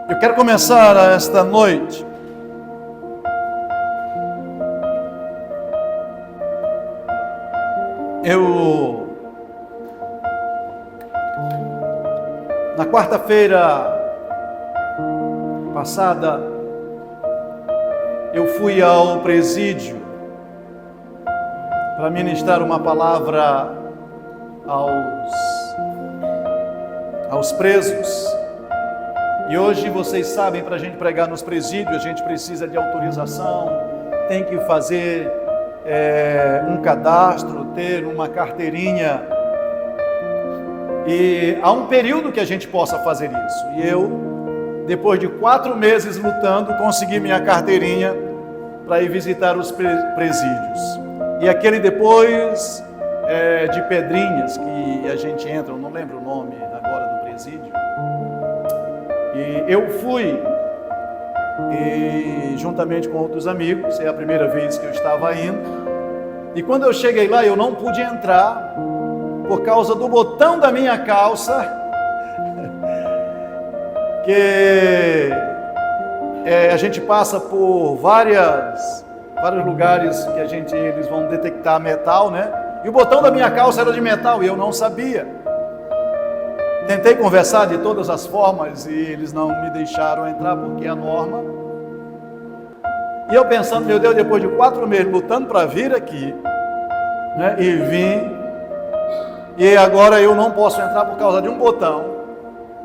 Eu quero começar esta noite na quarta-feira passada, eu fui ao presídio para ministrar uma palavra aos presos. E hoje, vocês sabem, para a gente pregar nos presídios, a gente precisa de autorização, tem que fazer um cadastro, ter uma carteirinha. E há um período que a gente possa fazer isso. E eu, depois de 4 meses lutando, consegui minha carteirinha para ir visitar os presídios. E aquele depois de Pedrinhas, que a gente entra, eu não lembro o nome agora do presídio. E eu fui, e juntamente com outros amigos, é a primeira vez que eu estava indo. E quando eu cheguei lá, eu não pude entrar por causa do botão da minha calça, que a gente passa por vários lugares que eles vão detectar metal, né? E o botão da minha calça era de metal e eu não sabia. Tentei conversar de todas as formas e eles não me deixaram entrar porque é a norma. E eu pensando, meu Deus, depois de 4 meses lutando para vir aqui, né, e vim, e agora eu não posso entrar por causa de um botão.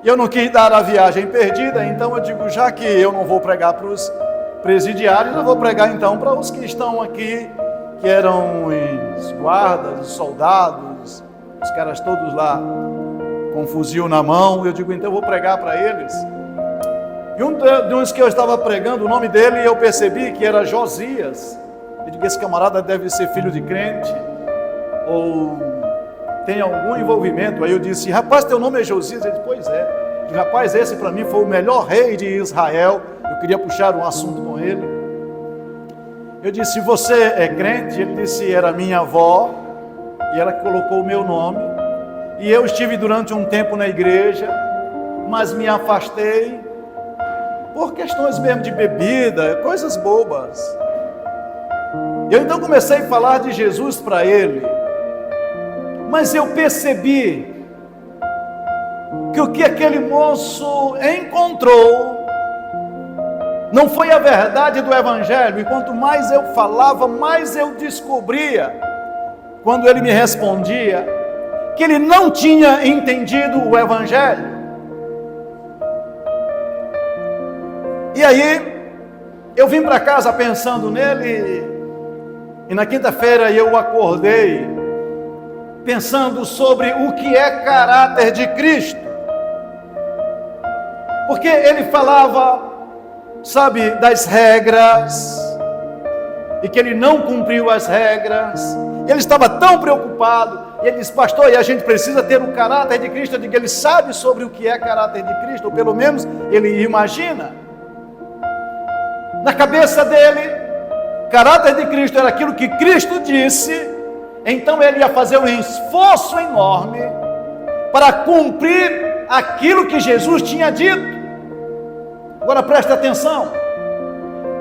E eu não quis dar a viagem perdida, então eu digo, já que eu não vou pregar para os presidiários, eu vou pregar então para os que estão aqui, que eram os guardas, os soldados, os caras todos lá com um fuzil na mão. Eu digo, então eu vou pregar para eles. E um dos que eu estava pregando, o nome dele, eu percebi que era Josias. Eu digo, esse camarada deve ser filho de crente, ou tem algum envolvimento. Aí eu disse, rapaz, teu nome é Josias? Ele disse, pois é. Eu disse, rapaz, esse para mim foi o melhor rei de Israel. Eu queria puxar um assunto com ele. Eu disse, você é crente? Ele disse, era minha avó, e ela colocou o meu nome. E eu estive durante um tempo na igreja, mas me afastei por questões mesmo de bebida, coisas bobas. Eu então comecei a falar de Jesus para ele, mas eu percebi que o que aquele moço encontrou não foi a verdade do Evangelho. E quanto mais eu falava, mais eu descobria, quando ele me respondia, que ele não tinha entendido o Evangelho. E aí, eu vim para casa pensando nele, e na quinta-feira eu acordei pensando sobre o que é caráter de Cristo. Porque ele falava, sabe, das regras, e que ele não cumpriu as regras. Ele estava tão preocupado, e ele disse, pastor, e a gente precisa ter o caráter de Cristo. Eu digo, ele sabe sobre o que é caráter de Cristo, ou pelo menos ele imagina. Na cabeça dele, caráter de Cristo era aquilo que Cristo disse, então ele ia fazer um esforço enorme para cumprir aquilo que Jesus tinha dito. Agora preste atenção,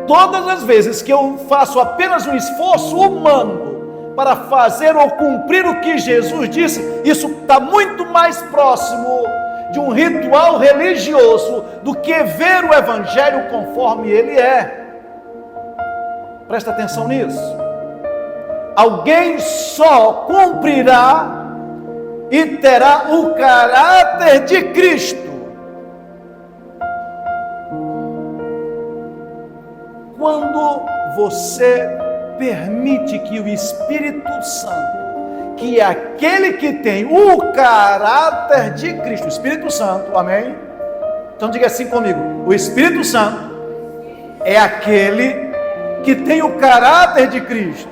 todas as vezes que eu faço apenas um esforço humano para fazer ou cumprir o que Jesus disse, isso está muito mais próximo de um ritual religioso do que ver o Evangelho conforme ele é. Presta atenção nisso. Alguém só cumprirá e terá o caráter de Cristo quando você permite que o Espírito Santo, que é aquele que tem o caráter de Cristo, o Espírito Santo, amém? Então diga assim comigo, o Espírito Santo é aquele que tem o caráter de Cristo.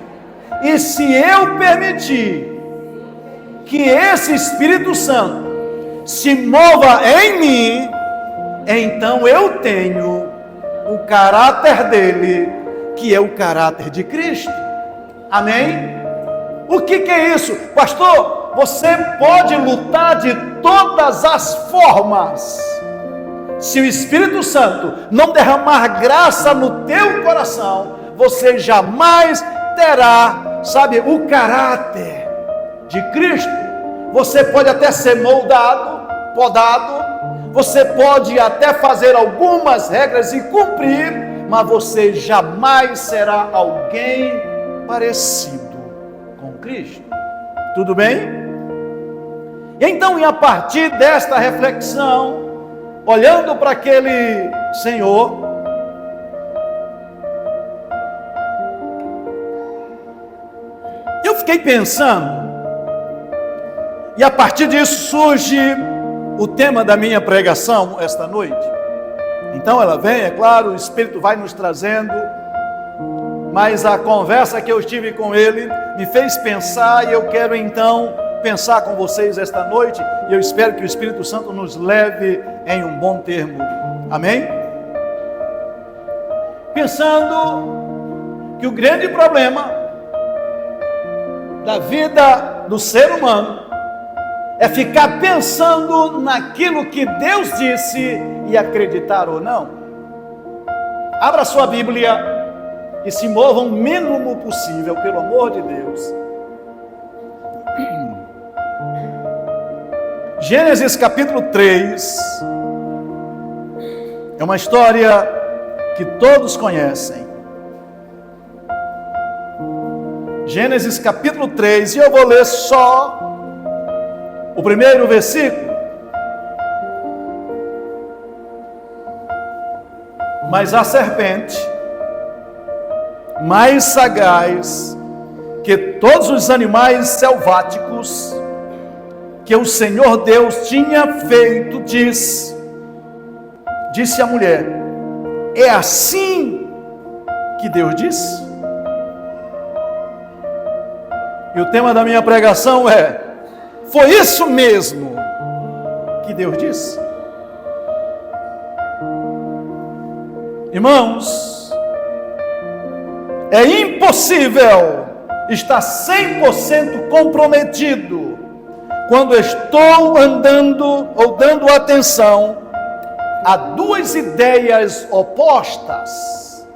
E se eu permitir que esse Espírito Santo se mova em mim, então eu tenho o caráter dele, que é o caráter de Cristo. Amém? O que é isso? Pastor, você pode lutar de todas as formas. Se o Espírito Santo não derramar graça no teu coração, você jamais terá, sabe, o caráter de Cristo. Você pode até ser moldado, podado, você pode até fazer algumas regras e cumprir, mas você jamais será alguém parecido com Cristo. Tudo bem? Então, e a partir desta reflexão, olhando para aquele Senhor, eu fiquei pensando, e a partir disso surge o tema da minha pregação esta noite. Então ela vem, é claro, o Espírito vai nos trazendo, mas a conversa que eu tive com ele me fez pensar, e eu quero então pensar com vocês esta noite, e eu espero que o Espírito Santo nos leve em um bom termo. Amém? Pensando que o grande problema da vida do ser humano é ficar pensando naquilo que Deus disse e acreditar ou não. Abra sua Bíblia e se mova o mínimo possível, pelo amor de Deus. Gênesis capítulo 3 é uma história que todos conhecem. Gênesis capítulo 3, e eu vou ler só o primeiro versículo. Mas a serpente, mais sagaz que todos os animais selváticos que o Senhor Deus tinha feito, disse à mulher: é assim que Deus disse? E o tema da minha pregação é: foi isso mesmo que Deus disse? Irmãos, é impossível estar 100% comprometido quando estou andando ou dando atenção a duas ideias opostas.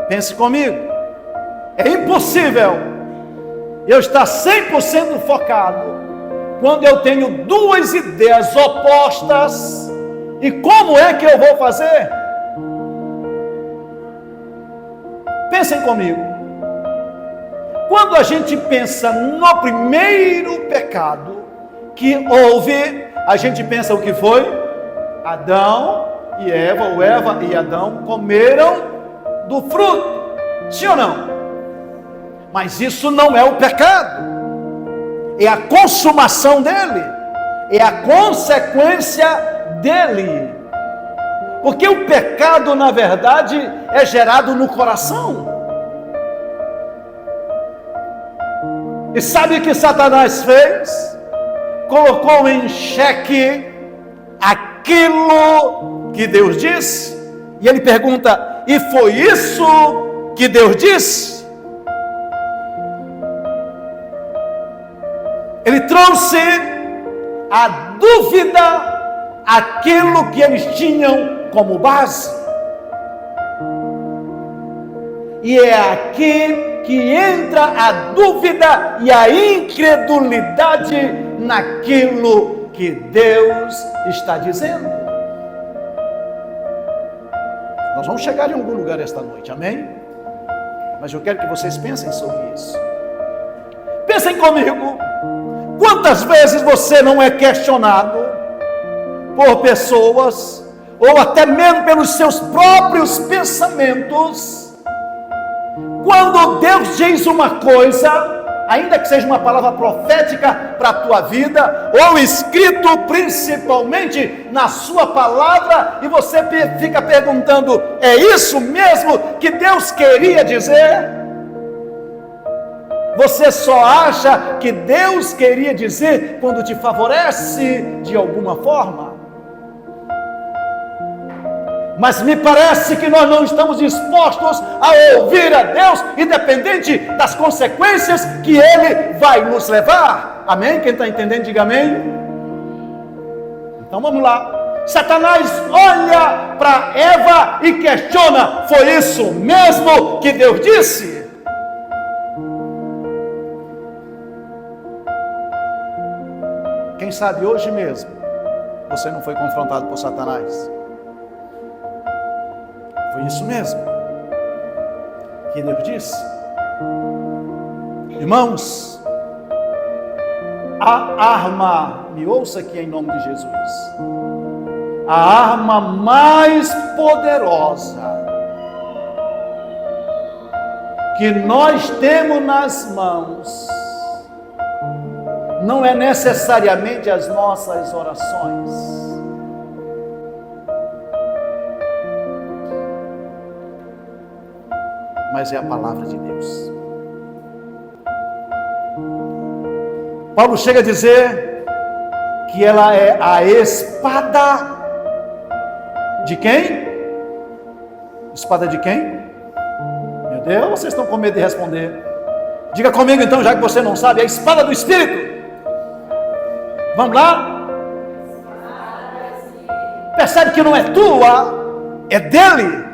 Pense comigo. É impossível eu estar 100% focado quando eu tenho duas ideias opostas. E como é que eu vou fazer? Pensem comigo. Quando a gente pensa no primeiro pecado que houve, a gente pensa o que foi? Adão e Eva, ou Eva e Adão comeram do fruto. Sim ou não? Mas isso não é o pecado. É a consumação dele. É a consequência dele. Porque o pecado, na verdade, é gerado no coração. E sabe o que Satanás fez? Colocou em xeque aquilo que Deus disse. E ele pergunta: e foi isso que Deus disse? Ele trouxe a dúvida aquilo que eles tinham como base. E é aqui que entra a dúvida e a incredulidade naquilo que Deus está dizendo. Nós vamos chegar em algum lugar esta noite, amém? Mas eu quero que vocês pensem sobre isso. Pensem comigo. Quantas vezes você não é questionado por pessoas, ou até mesmo pelos seus próprios pensamentos, quando Deus diz uma coisa, ainda que seja uma palavra profética para a tua vida, ou escrito principalmente na sua palavra, e você fica perguntando: é isso mesmo que Deus queria dizer? Você só acha que Deus queria dizer quando te favorece de alguma forma. Mas me parece que nós não estamos dispostos a ouvir a Deus, independente das consequências que Ele vai nos levar. Amém? Quem está entendendo, diga amém. Então vamos lá. Satanás olha para Eva e questiona: foi isso mesmo que Deus disse? Quem sabe hoje mesmo você não foi confrontado por Satanás? Foi isso mesmo que Deus disse? Irmãos, a arma, me ouça aqui em nome de Jesus, a arma mais poderosa que nós temos nas mãos não é necessariamente as nossas orações, mas é a palavra de Deus. Paulo chega a dizer que ela é a espada de quem? Espada de quem? Meu Deus, vocês estão com medo de responder. Diga comigo então, já que você não sabe, a espada do Espírito. Vamos lá? Percebe que não é tua, é dele.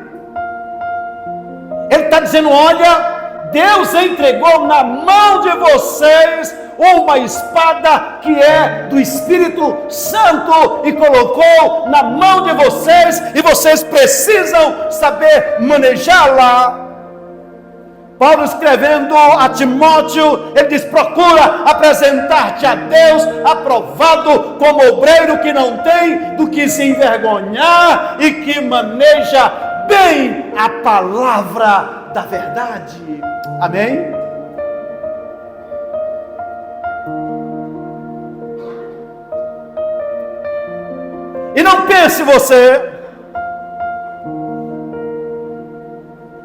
Ele está dizendo: olha, Deus entregou na mão de vocês uma espada que é do Espírito Santo e colocou na mão de vocês, e vocês precisam saber manejá-la. Paulo, escrevendo a Timóteo, ele diz: procura apresentar-te a Deus aprovado como obreiro que não tem do que se envergonhar e que maneja bem a palavra da verdade. Amém? E não pense você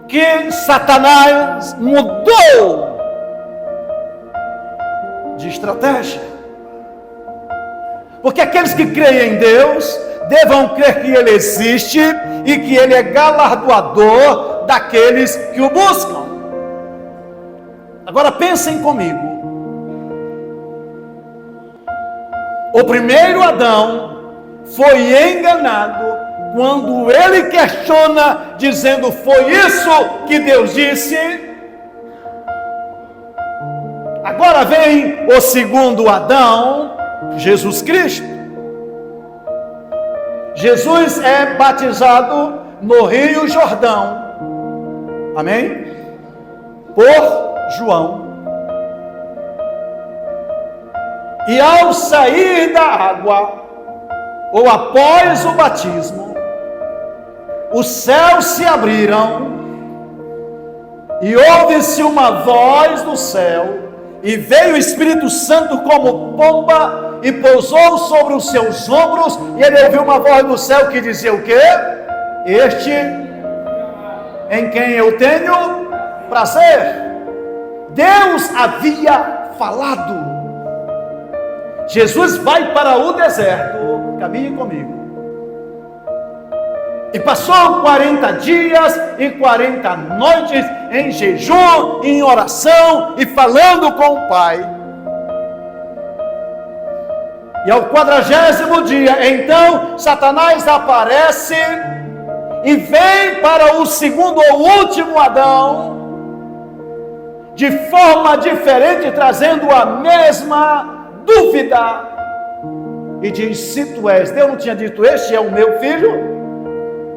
que Satanás mudou de estratégia, porque aqueles que creem em Deus devam crer que Ele existe e que Ele é galardoador daqueles que o buscam. Agora pensem comigo: o primeiro Adão foi enganado quando ele questiona, dizendo: foi isso que Deus disse? Agora vem o segundo Adão, Jesus Cristo. Jesus é batizado no Rio Jordão, amém? Por João. E ao sair da água, ou após o batismo, os céus se abriram e ouve-se uma voz do céu, e veio o Espírito Santo como pomba e pousou sobre os seus ombros, e ele ouviu uma voz do céu que dizia o quê? Este em quem eu tenho prazer. Deus havia falado. Jesus vai para o deserto, caminhe comigo, e passou 40 dias e 40 noites em jejum, em oração e falando com o Pai. E ao 40º dia, então Satanás aparece e vem para o segundo ou último Adão, de forma diferente, trazendo a mesma dúvida, e diz: se tu és, Deus não tinha dito este é o meu filho?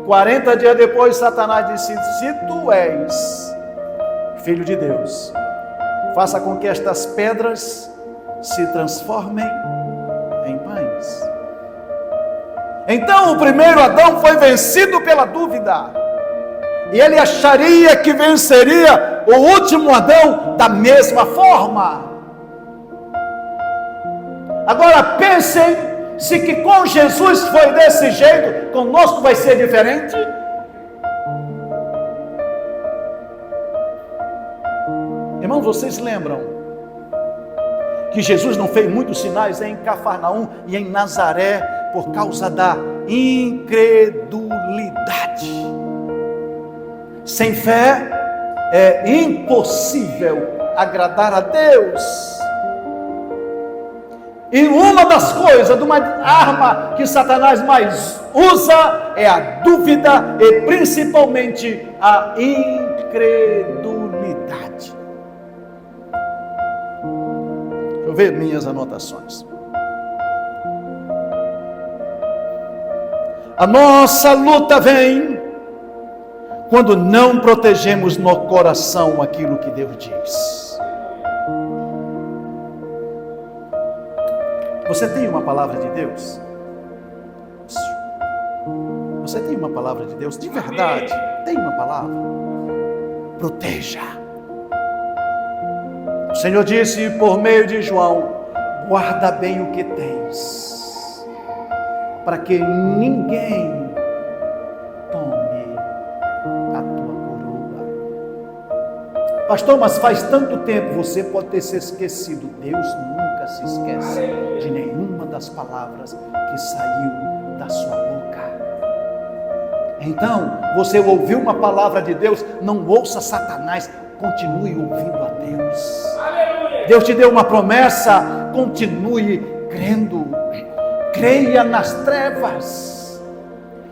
40 dias depois Satanás disse: se tu és filho de Deus, faça com que estas pedras se transformem em pães. Então o primeiro Adão foi vencido pela dúvida, e ele acharia que venceria o último Adão da mesma forma. Agora pensem, se que com Jesus foi desse jeito, conosco vai ser diferente? Irmãos, vocês lembram que Jesus não fez muitos sinais em Cafarnaum e em Nazaré por causa da incredulidade? Sem fé é impossível agradar a Deus. E uma das coisas, de uma arma que Satanás mais usa é a dúvida e principalmente a incredulidade. Deixa eu ver minhas anotações. A nossa luta vem quando não protegemos no coração aquilo que Deus diz. Você tem uma palavra de Deus? Você tem uma palavra de Deus? De verdade, tem uma palavra? Proteja. O Senhor disse por meio de João: guarda bem o que tens, para que ninguém tome a tua coroa. Pastor, mas faz tanto tempo, você pode ter se esquecido. Deus nunca se esquece de nenhuma das palavras que saiu da sua boca. Então, você ouviu uma palavra de Deus, não ouça Satanás, continue ouvindo a Deus. Deus te deu uma promessa, continue crendo. Creia nas trevas,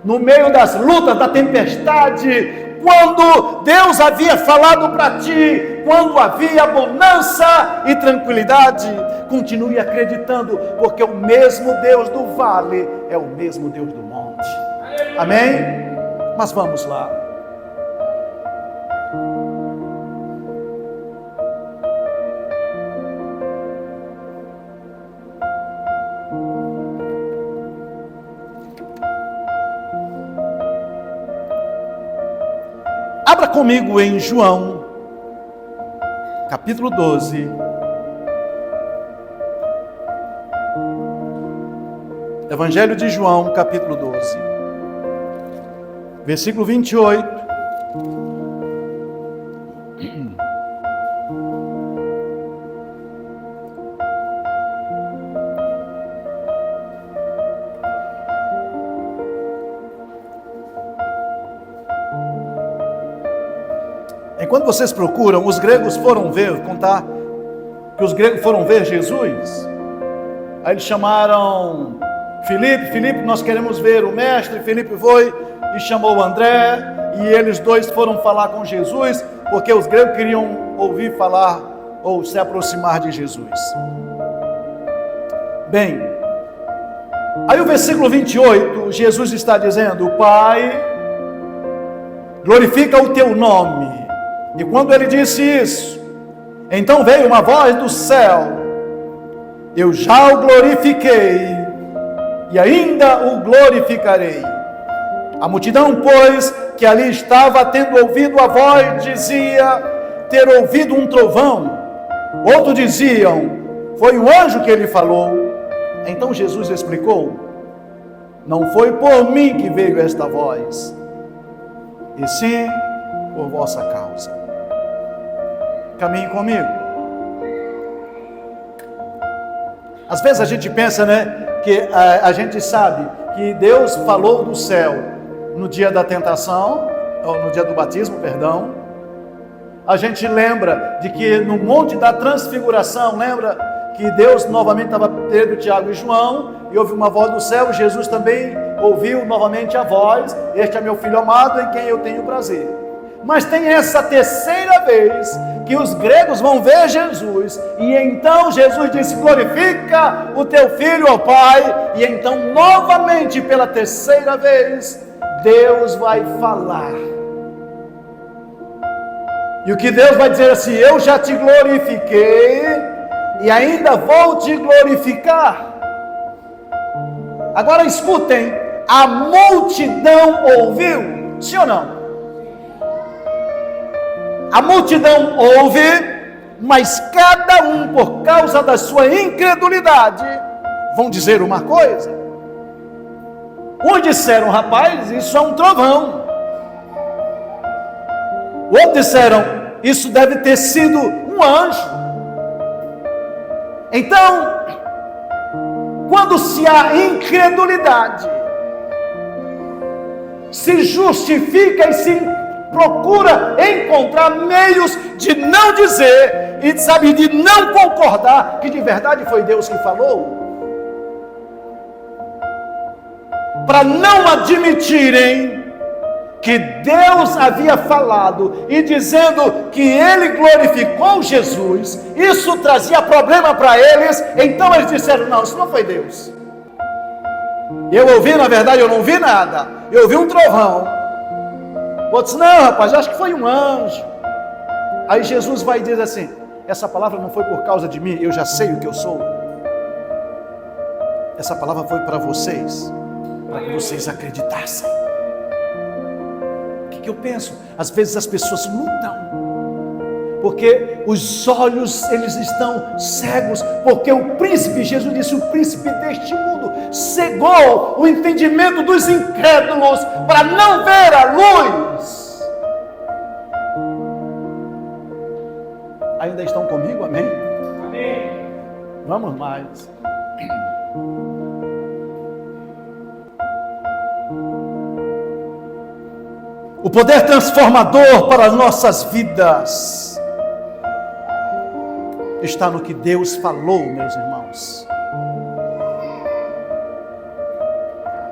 no meio das lutas, da tempestade, quando Deus havia falado para ti, quando havia bonança e tranquilidade, continue acreditando, porque o mesmo Deus do vale é o mesmo Deus do monte. Amém? Mas vamos lá. Abra comigo em João, capítulo 12. Evangelho de João, capítulo 12. Versículo 28. Enquanto vocês procuram, os gregos foram ver, contar que os gregos foram ver Jesus. Aí eles chamaram Filipe, nós queremos ver o mestre. Filipe foi e chamou André, e eles dois foram falar com Jesus, porque os gregos queriam ouvir falar ou se aproximar de Jesus. Bem, aí o versículo 28, Jesus está dizendo: Pai, glorifica o teu nome. E quando ele disse isso, então veio uma voz do céu: eu já o glorifiquei, e ainda o glorificarei. A multidão, pois, que ali estava, tendo ouvido a voz, dizia ter ouvido um trovão. Outros diziam: foi o anjo que ele falou. Então Jesus explicou: não foi por mim que veio esta voz, e sim por vossa causa. Caminhe comigo. Às vezes a gente pensa, que a gente sabe que Deus falou do céu no dia da tentação, ou no dia do batismo, perdão. A gente lembra de que no monte da transfiguração, lembra que Deus novamente estava Pedro, Tiago e João, e houve uma voz do céu. Jesus também ouviu novamente a voz: este é meu filho amado, em quem eu tenho prazer. Mas tem essa terceira vez que os gregos vão ver Jesus, e então Jesus disse: glorifica o teu filho, ó Pai. E então novamente, pela terceira vez, Deus vai falar. E o que Deus vai dizer assim: eu já te glorifiquei e ainda vou te glorificar. Agora escutem, a multidão ouviu, sim ou não? A multidão ouve, mas cada um, por causa da sua incredulidade, vão dizer uma coisa. Uns disseram: rapaz, isso é um trovão. Outros disseram: isso deve ter sido um anjo. Então, quando se há incredulidade, se justifica e se procura encontrar meios de não dizer e, de não concordar que de verdade foi Deus que falou. para não admitirem que Deus havia falado e dizendo que ele glorificou Jesus, isso trazia problema para eles. Então eles disseram: não, isso não foi Deus. Eu ouvi, na verdade eu não vi nada, eu ouvi um trovão. Outros: não, rapaz, acho que foi um anjo. Aí Jesus vai e diz assim: essa palavra não foi por causa de mim, eu já sei o que eu sou. Essa palavra foi para vocês, para que vocês acreditassem. O que eu penso? Às vezes as pessoas lutam, porque os olhos, eles estão cegos, porque o príncipe, Jesus disse, o príncipe deste mundo, cegou o entendimento dos incrédulos, para não ver a luz. Ainda estão comigo? Amém? Amém. Vamos mais. O poder transformador para as nossas vidas está no que Deus falou, meus irmãos.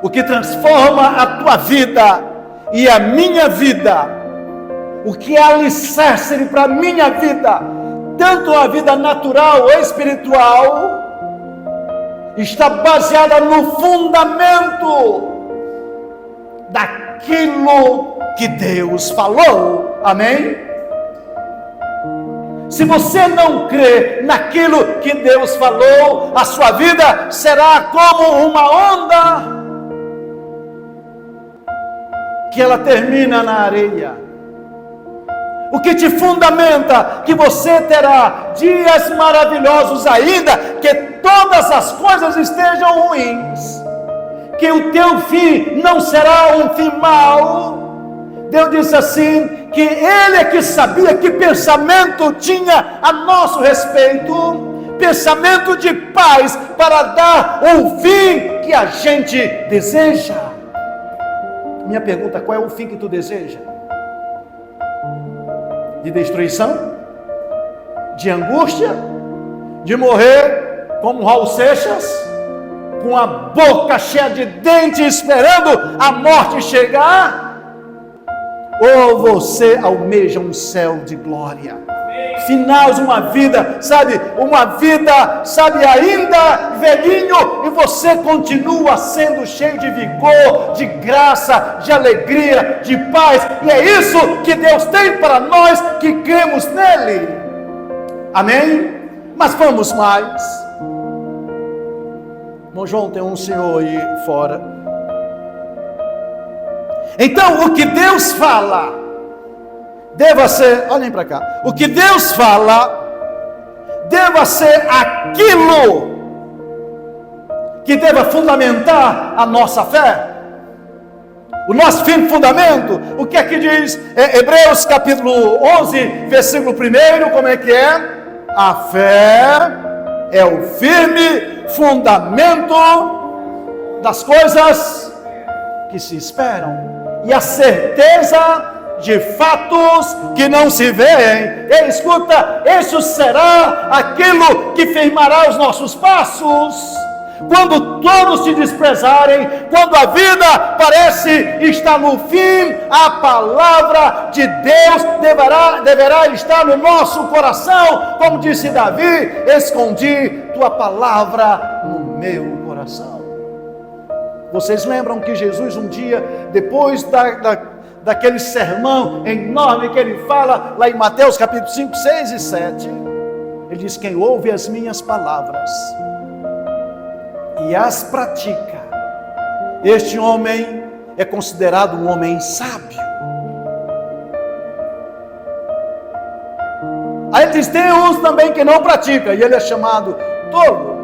O que transforma a tua vida e a minha vida, o que é alicerce para a minha vida, tanto a vida natural ou espiritual, está baseada no fundamento daquilo que Deus falou. Amém? Se você não crê naquilo que Deus falou, a sua vida será como uma onda que ela termina na areia. O que te fundamenta que você terá dias maravilhosos ainda, que todas as coisas estejam ruins, que o teu fim não será um fim mau. Deus disse assim, que Ele é que sabia que pensamento tinha a nosso respeito, pensamento de paz, para dar o fim que a gente deseja. Minha pergunta: qual é o fim que tu deseja? De destruição? De angústia? De morrer como Raul Seixas, com a boca cheia de dentes, esperando a morte chegar? Ou você almeja um céu de glória? Final de uma vida, ainda velhinho, e você continua sendo cheio de vigor, de graça, de alegria, de paz, e é isso que Deus tem para nós que cremos nele. Amém? Mas vamos mais. Irmão João, tem um senhor aí fora. Então, o que Deus fala deva ser, olhem para cá, o que Deus fala deva ser aquilo que deva fundamentar a nossa fé, o nosso firme fundamento. O que é que diz Hebreus capítulo 11, versículo 1, como é que é? A fé é o firme fundamento das coisas que se esperam, e a certeza de fatos que não se veem. E escuta, isso será aquilo que firmará os nossos passos. Quando todos te desprezarem, quando a vida parece estar no fim, a palavra de Deus deverá estar no nosso coração. Como disse Davi: escondi tua palavra no meu coração. Vocês lembram que Jesus um dia, depois daquele sermão enorme que ele fala lá em Mateus capítulo 5, 6 e 7, ele diz: quem ouve as minhas palavras e as pratica, este homem é considerado um homem sábio. Aí ele diz: tem uns também que não praticam, e ele é chamado tolo.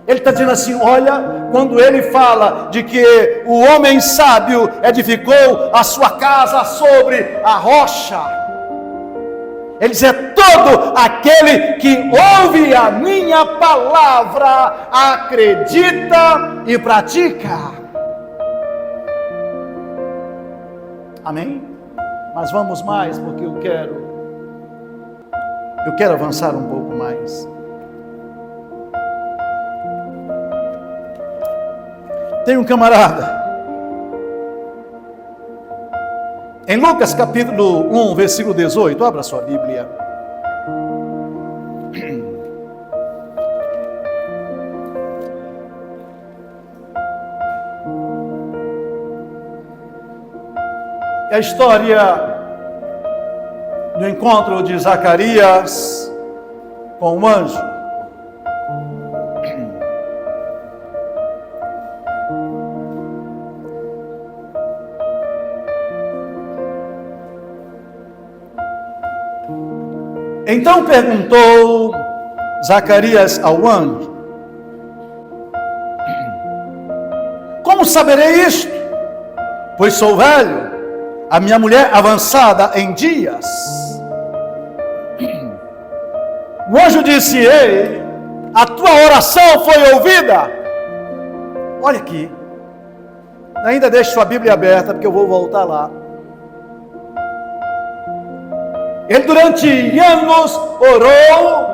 Ele está dizendo assim: olha, quando ele fala de que o homem sábio edificou a sua casa sobre a rocha, ele diz: é todo aquele que ouve a minha palavra, acredita e pratica. Amém? Mas vamos mais, porque eu quero avançar um pouco mais. Tem um camarada, em Lucas capítulo 1, versículo 18, abra sua Bíblia. É a história do encontro de Zacarias com o anjo. Então perguntou Zacarias ao anjo: como saberei isto? Pois sou velho, a minha mulher avançada em dias. O anjo disse: ei, a tua oração foi ouvida. Olha aqui, ainda deixe sua Bíblia aberta, porque eu vou voltar lá. Ele durante anos orou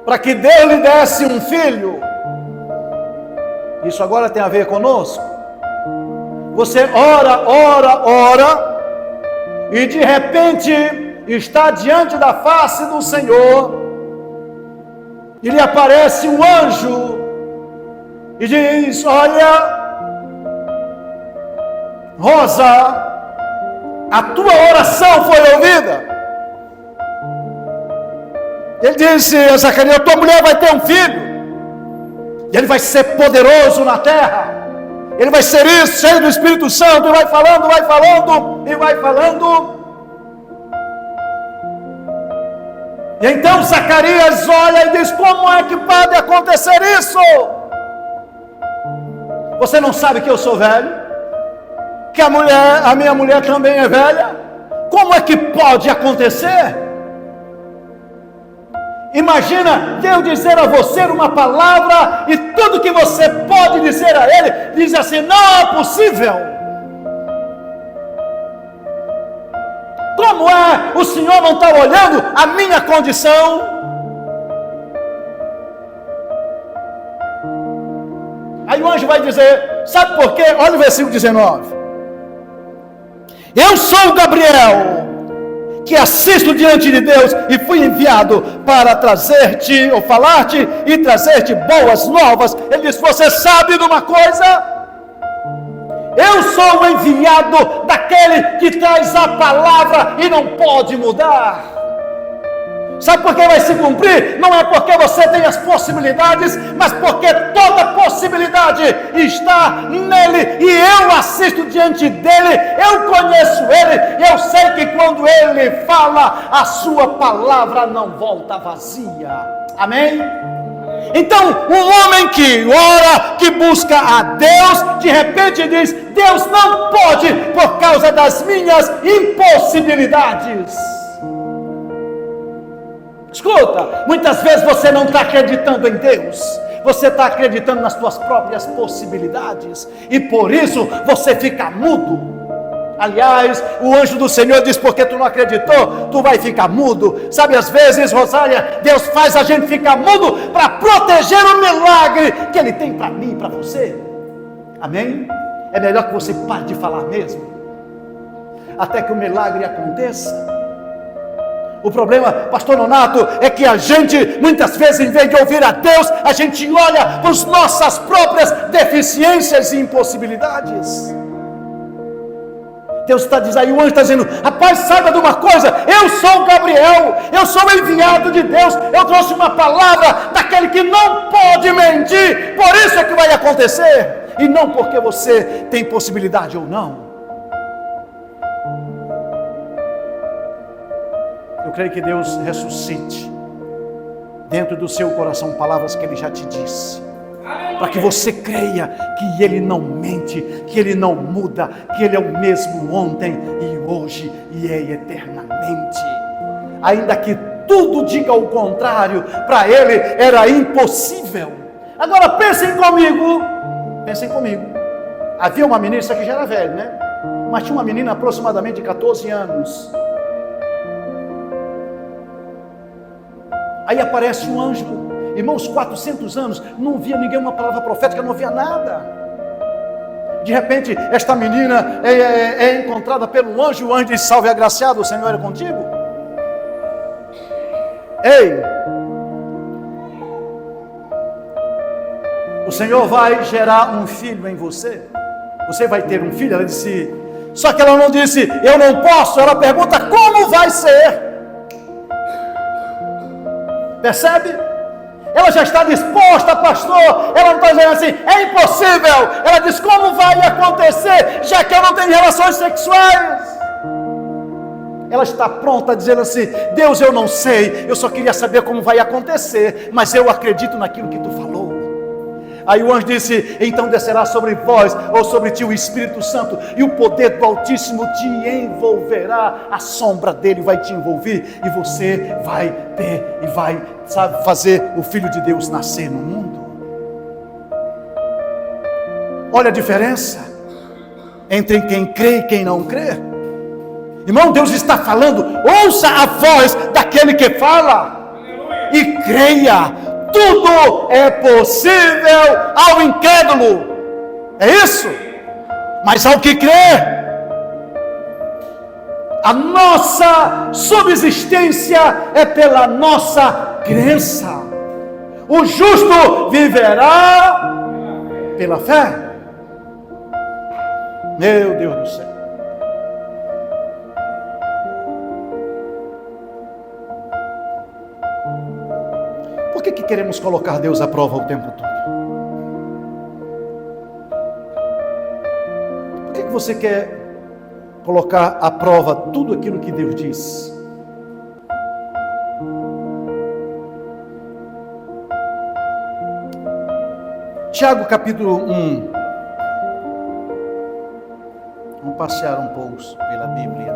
para que Deus lhe desse um filho. Isso agora tem a ver conosco. Você ora, e de repente está diante da face do Senhor, e lhe aparece um anjo, e diz: olha, Rosa, a tua oração foi ouvida. Ele disse a Zacarias: tua mulher vai ter um filho, e ele vai ser poderoso na terra, ele vai ser isso, cheio do Espírito Santo, e vai falando, e vai falando. E então Zacarias olha e diz: como é que pode acontecer isso? Você não sabe que eu sou velho? Que a minha mulher também é velha? Como é que pode acontecer? Imagina Deus dizer a você uma palavra e tudo que você pode dizer a Ele, diz assim: não é possível. Como é? O Senhor não está olhando a minha condição? Aí o anjo vai dizer, sabe por quê? Olha o versículo 19. Eu sou Gabriel, que assisto diante de Deus e fui enviado para trazer-te, ou falar-te e trazer-te boas novas. Ele diz: você sabe de uma coisa? Eu sou o enviado daquele que traz a palavra e não pode mudar. Sabe por que vai se cumprir? Não é porque você tem as possibilidades, mas porque toda possibilidade está nele, e eu assisto diante dele, eu conheço ele, eu sei que quando ele fala, a sua palavra não volta vazia. Amém? Então, um homem que ora, que busca a Deus, de repente diz: Deus não pode por causa das minhas impossibilidades. Escuta, muitas vezes você não está acreditando em Deus, você está acreditando nas suas próprias possibilidades, e por isso você fica mudo. Aliás, o anjo do Senhor diz: porque tu não acreditou, tu vai ficar mudo. Sabe, às vezes, Rosália, Deus faz a gente ficar mudo para proteger o milagre que Ele tem para mim e para você. Amém? É melhor que você pare de falar mesmo, até que o milagre aconteça. O problema, pastor Nonato, é que a gente, muitas vezes, em vez de ouvir a Deus, a gente olha para as nossas próprias deficiências e impossibilidades. Deus está dizendo, aí o anjo está dizendo: rapaz, saiba de uma coisa, eu sou Gabriel, eu sou o enviado de Deus, eu trouxe uma palavra daquele que não pode mentir, por isso é que vai acontecer, e não porque você tem possibilidade ou não. Eu creio que Deus ressuscite dentro do seu coração palavras que Ele já te disse, para que você creia que Ele não mente, que Ele não muda, que Ele é o mesmo ontem e hoje e é eternamente. Ainda que tudo diga o contrário, para Ele era impossível. Agora pensem comigo, havia uma menina, isso aqui já era velho, né? Mas tinha uma menina aproximadamente de 14 anos. Aí aparece um anjo. Irmãos, 400 anos, não via ninguém uma palavra profética, não havia nada. De repente, esta menina é encontrada pelo anjo, e o anjo diz: salve agraciado, o Senhor é contigo. Ei, o Senhor vai gerar um filho em você. Você vai ter um filho. Ela disse, só que ela não disse, eu não posso. Ela pergunta, como vai ser? Percebe? Ela já está disposta, pastor. Ela não está dizendo assim, é impossível. Ela diz, como vai acontecer, já que eu não tenho relações sexuais? Ela está pronta, dizendo assim, Deus, eu não sei, eu só queria saber como vai acontecer, mas eu acredito naquilo que tu falou. Aí o anjo disse, então descerá sobre vós, ou sobre ti, o Espírito Santo, e o poder do Altíssimo te envolverá, a sombra dele vai te envolver, e você vai ter, e vai, sabe, fazer o Filho de Deus nascer no mundo. Olha a diferença entre quem crê e quem não crê. Irmão, Deus está falando, ouça a voz daquele que fala, e creia. Tudo é possível ao incrédulo, é isso? Mas ao que crê, a nossa subsistência é pela nossa crença. O justo viverá pela fé. Meu Deus do céu. Por que queremos colocar Deus à prova o tempo todo? Por que você quer colocar à prova tudo aquilo que Deus diz? Tiago capítulo 1. Vamos passear um pouco pela Bíblia.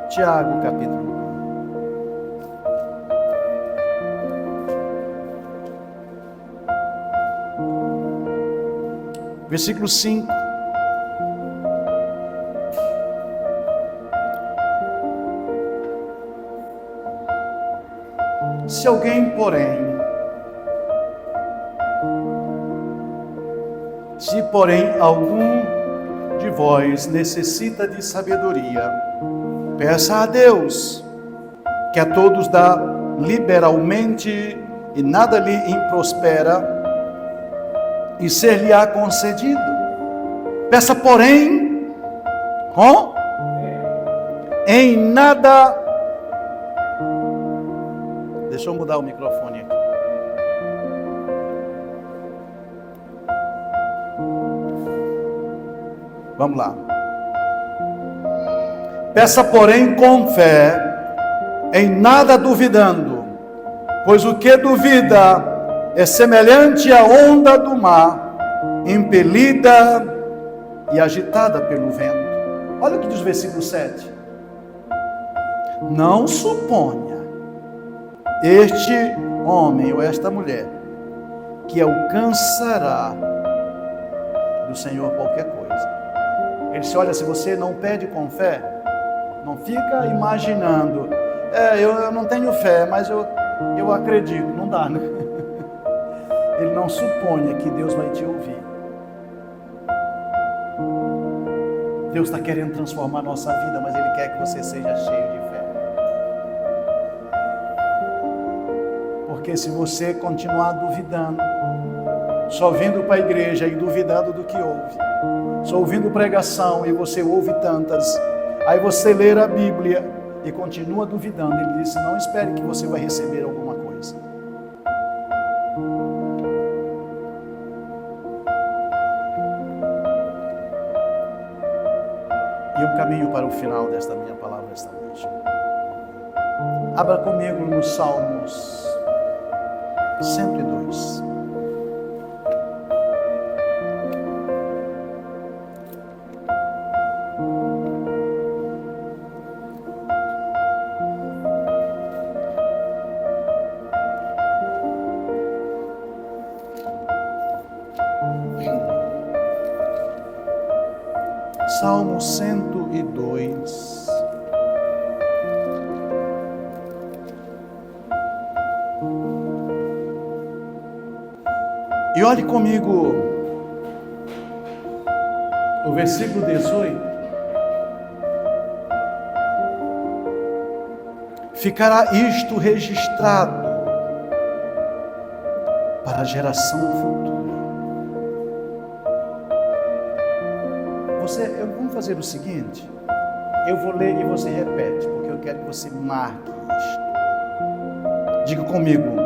Tiago capítulo 1. Versículo 5. Se alguém, porém, algum de vós necessita de sabedoria, peça a Deus, que a todos dá liberalmente e nada lhe improspera, e ser-lhe-á concedido. Peça, porém, em nada. Deixa eu mudar o microfone aqui. Vamos lá. Peça, porém, com fé, em nada duvidando, pois o que duvida é semelhante à onda do mar, impelida e agitada pelo vento. Olha o que diz o versículo 7. Não suponha este homem ou esta mulher que alcançará do Senhor qualquer coisa. Ele disse, olha, se você não pede com fé, não fica imaginando, eu não tenho fé, mas eu acredito. Não dá, né? Ele não suponha que Deus vai te ouvir. Deus está querendo transformar a nossa vida, mas Ele quer que você seja cheio de fé. Porque se você continuar duvidando, só vindo para a igreja e duvidando do que ouve, só ouvindo pregação e você ouve tantas, aí você lê a Bíblia e continua duvidando, Ele disse, não espere que você vai receber alguma coisa. E eu caminho para o final desta minha palavra esta noite. Abra comigo nos Salmos 102. Salmo 102. E olhe comigo o versículo 18, ficará isto registrado para a geração futura. Vamos fazer o seguinte, eu vou ler e você repete, porque eu quero que você marque isto. Diga comigo,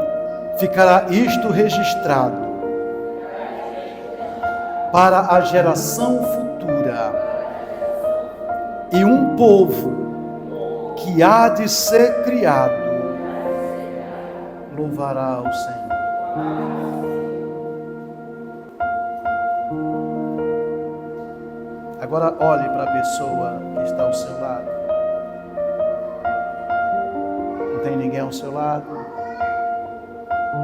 ficará isto registrado para a geração futura, e um povo que há de ser criado louvará o Senhor. Agora olhe para a pessoa que está ao seu lado. Não tem ninguém ao seu lado?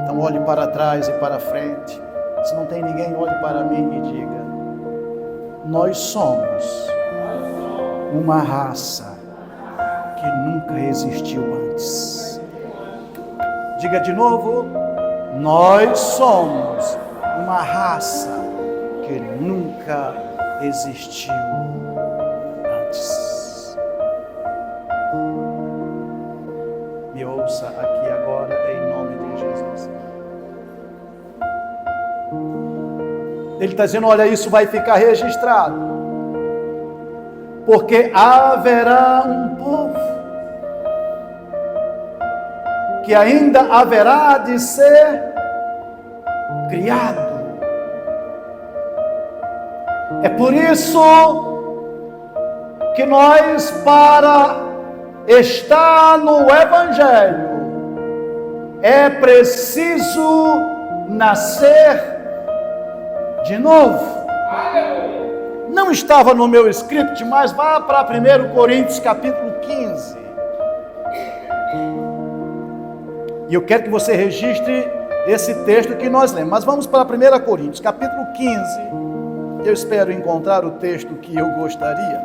Então olhe para trás e para frente. Se não tem ninguém, olhe para mim e diga: nós somos uma raça que nunca existiu antes. Diga de novo: nós somos uma raça que nunca existiu antes. Me ouça aqui agora, em nome de Jesus. Ele está dizendo: olha, isso vai ficar registrado, porque haverá um povo que ainda haverá de ser criado. É por isso que nós, para estar no Evangelho, é preciso nascer de novo. Não estava no meu script, mas vá para 1 Coríntios capítulo 15. E eu quero que você registre esse texto que nós lemos. Mas vamos para 1 Coríntios capítulo 15. Eu espero encontrar o texto que eu gostaria.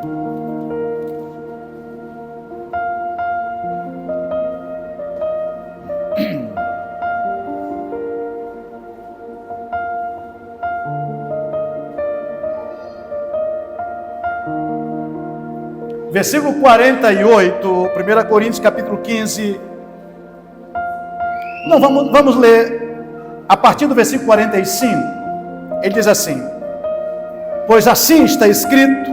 Versículo 48, 1 Coríntios capítulo 15. Não, vamos ler a partir do versículo 45. Ele diz assim: pois assim está escrito: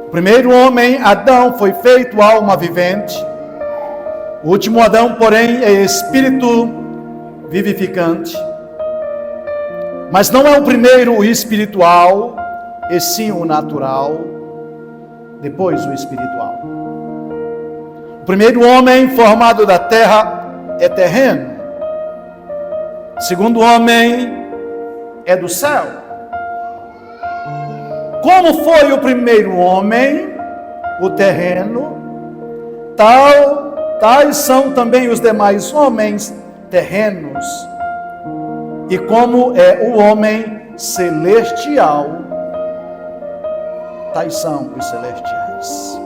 o primeiro homem, Adão, foi feito alma vivente. O último Adão, porém, é espírito vivificante. Mas não é o primeiro o espiritual, e sim o natural, depois o espiritual. O primeiro homem formado da terra é terreno. O segundo homem é do céu. Como foi o primeiro homem, o terreno, tais são também os demais homens terrenos. E como é o homem celestial, tais são os celestiais.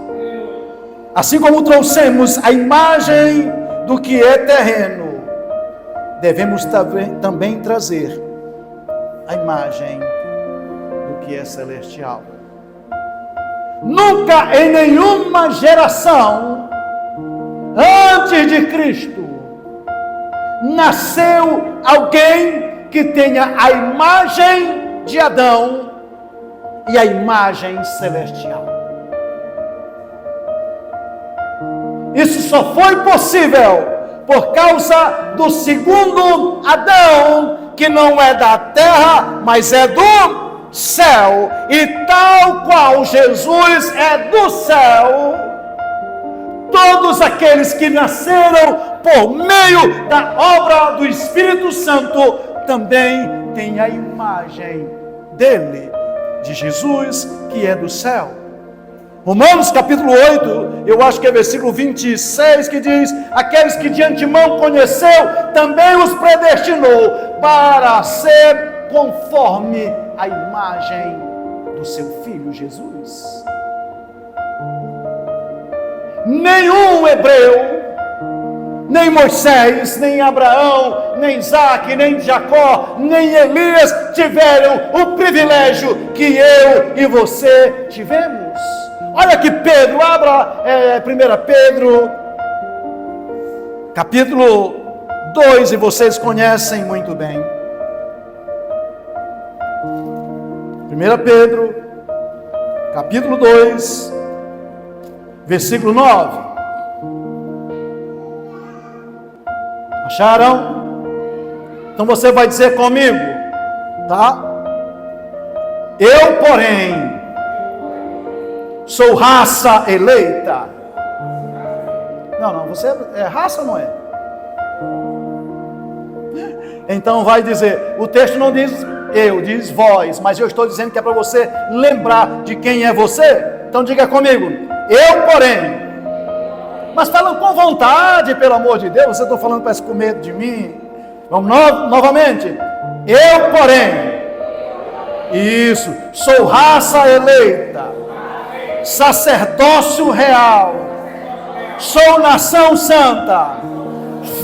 Assim como trouxemos a imagem do que é terreno, devemos também trazer a imagem do que é celestial. Nunca em nenhuma geração antes de Cristo nasceu alguém que tenha a imagem de Adão e a imagem celestial. Isso só foi possível por causa do segundo Adão, que não é da terra, mas é do céu. E tal qual Jesus é do céu, todos aqueles que nasceram por meio da obra do Espírito Santo também têm a imagem dele, de Jesus, que é do céu. Romanos capítulo 8, eu acho que é versículo 26, que diz: aqueles que de antemão conheceu, também os predestinou para ser conforme a imagem do seu Filho Jesus. Nenhum hebreu, nem Moisés, nem Abraão, nem Isaac, nem Jacó, nem Elias tiveram o privilégio que eu e você tivemos. Olha que Pedro, abra 1 Pedro, capítulo 2, e vocês conhecem muito bem. 1 Pedro, capítulo 2, versículo 9. Acharam? Então você vai dizer comigo, tá? Eu, porém, sou raça eleita. Não, você é raça ou não é? Então vai dizer, o texto não diz eu, diz vós, mas eu estou dizendo que é para você lembrar de quem é você. Então diga comigo, eu, porém. Mas falam com vontade, pelo amor de Deus, você está falando parece com medo de mim. Vamos novamente. Eu, porém, isso, sou raça eleita, sacerdócio real, sou nação santa,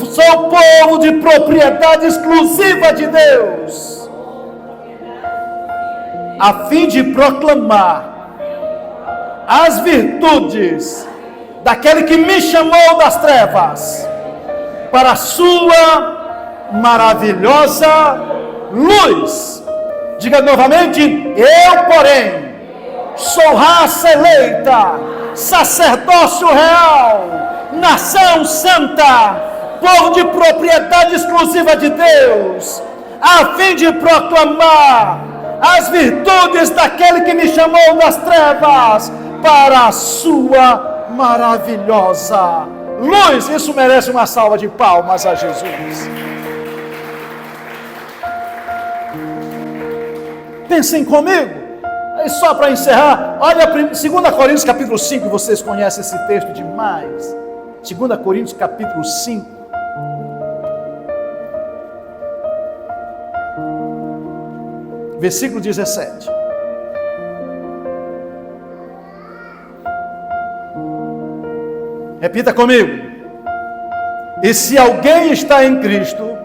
sou povo de propriedade exclusiva de Deus, a fim de proclamar as virtudes daquele que me chamou das trevas para a sua maravilhosa luz. Diga novamente, eu, porém, sou raça eleita, sacerdócio real, nação santa, povo de propriedade exclusiva de Deus, a fim de proclamar as virtudes daquele que me chamou das trevas para a sua maravilhosa luz. Isso merece uma salva de palmas a Jesus. Pensem comigo. E só para encerrar, olha 2 Coríntios capítulo 5, vocês conhecem esse texto demais. 2 Coríntios capítulo 5. Versículo 17. Repita comigo. E se alguém está em Cristo,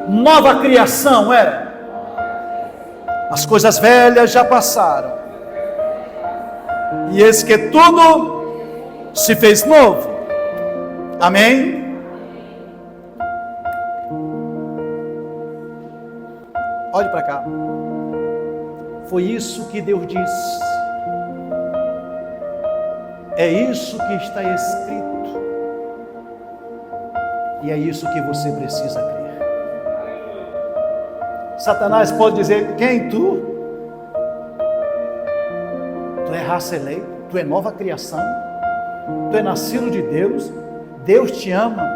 nova criação é. As coisas velhas já passaram, e eis que tudo se fez novo. Amém? Olhe para cá. Foi isso que Deus disse. É isso que está escrito. E é isso que você precisa crer. Satanás pode dizer, quem tu? Tu é raça eleita, tu é nova criação, tu é nascido de Deus, Deus te ama.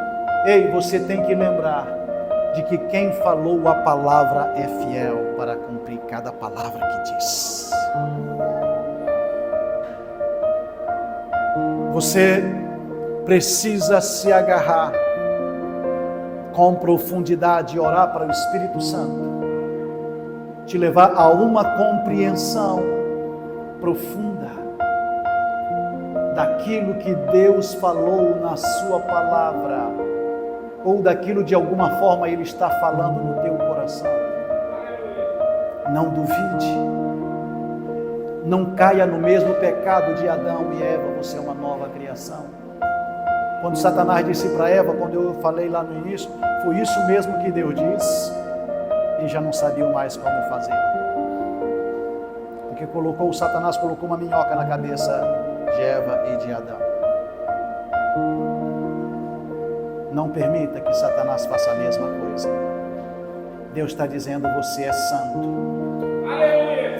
Ei, você tem que lembrar de que quem falou a palavra é fiel para cumprir cada palavra que diz. Você precisa se agarrar com profundidade e orar para o Espírito Santo te levar a uma compreensão profunda daquilo que Deus falou na sua palavra, ou daquilo de alguma forma Ele está falando no teu coração. Não duvide, não caia no mesmo pecado de Adão e Eva. Você é uma nova criação. Quando Satanás disse para Eva, quando eu falei lá no início, foi isso mesmo que Deus disse, e já não sabiam mais como fazer, porque Satanás colocou uma minhoca na cabeça de Eva e de Adão. Não permita que Satanás faça a mesma coisa. Deus está dizendo, você é santo,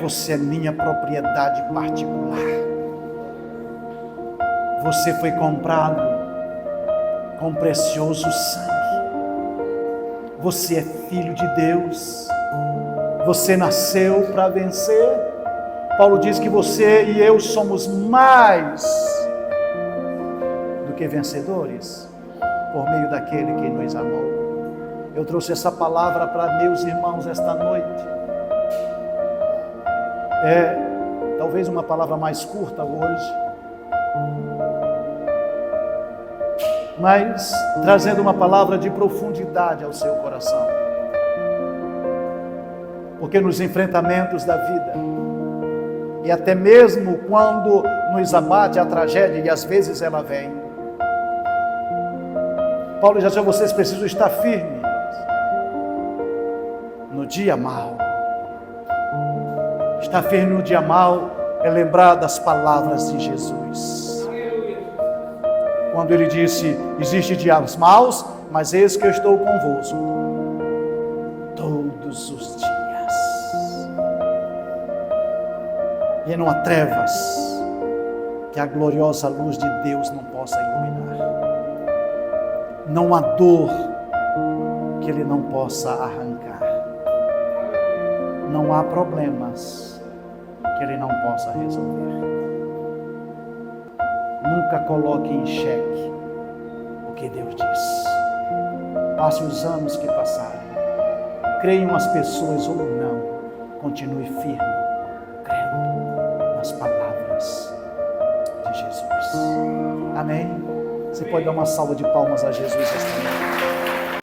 você é minha propriedade particular, você foi comprado com precioso sangue. Você é filho de Deus. Você nasceu para vencer. Paulo diz que você e eu somos mais do que vencedores por meio daquele que nos amou. Eu trouxe essa palavra para meus irmãos esta noite. Talvez uma palavra mais curta hoje, mas trazendo uma palavra de profundidade ao seu coração. Porque nos enfrentamentos da vida, e até mesmo quando nos abate a tragédia, e às vezes ela vem, Paulo já disse: vocês precisam estar firmes no dia mau. Estar firme no dia mau é lembrar das palavras de Jesus. Quando ele disse: existem dias maus, mas eis que eu estou convosco todos os dias. E não há trevas que a gloriosa luz de Deus não possa iluminar. Não há dor que Ele não possa arrancar. Não há problemas que Ele não possa resolver. Nunca coloque em xeque o que Deus diz. Passe os anos que passarem, creiam as pessoas ou não, continue firme, crendo nas palavras de Jesus. Amém? Você pode dar uma salva de palmas a Jesus esta manhã.